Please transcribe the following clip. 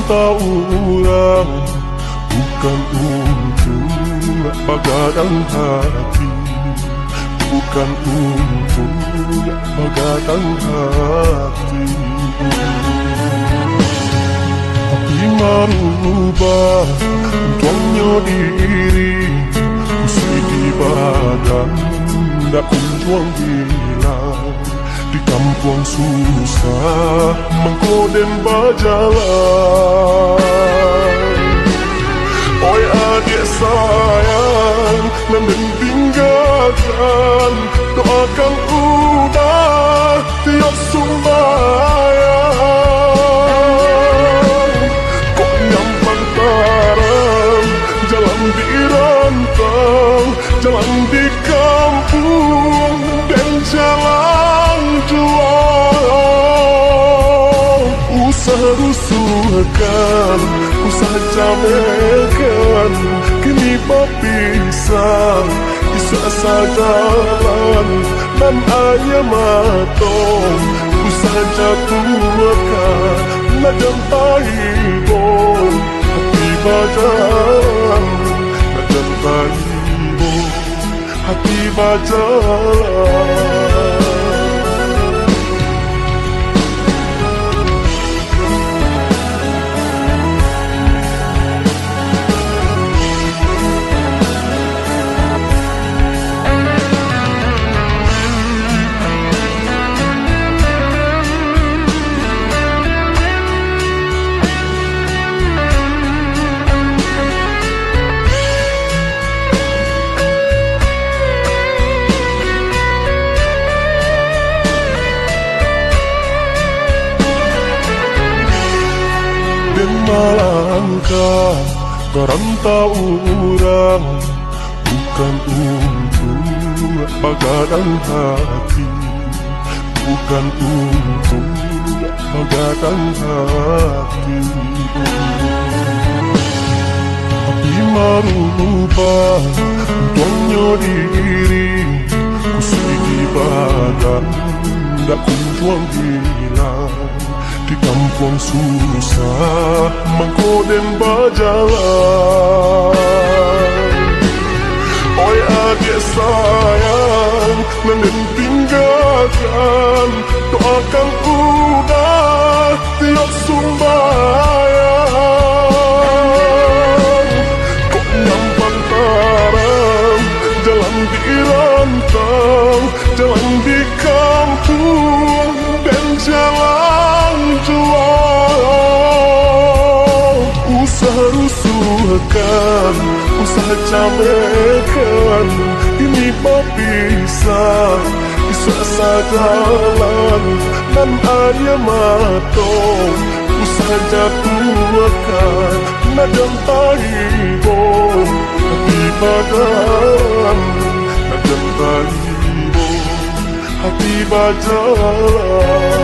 orang bukan untuk begadang hati, bukan untuk begadang hati. Tapi merubah tuangnya diri, mesti di badan dak kunjuang hilang. Di kampung susah mengkoden berjalan. Oi adik sayang, namun tinggalkan, doakan udah tiap sembahyang. Kok nyampang tarang, jalan di rantau, jalan di kampung, dan jalan jual. Usah rusuhkan, usah jamekan, kini berpisah di suasa jalan dan ayam matong. Usah jatuhkan, najam taibon, hati bajalan, najam taibon, hati bajalan. Malangkah kerantau orang bukan untuk begadang hati, bukan untuk begadang hati. Tapi merubah tuangnya diri, mesti di badan dak kunjuang hilang. Di kampung susah mengkoden berjalan. Oi adik sayang, namun tinggalkan, doakan udah tiap sembahyang. Kok nyampang tarang, jalan di rantau, jalan di kampung, dan jalan jual. Usah rusuhkan, usah jamekan, ini berpisah di suasa jalan dan ayam matong. Usah jatuhkan, najam taibon, hati badan, najam taibon, hati bajalan.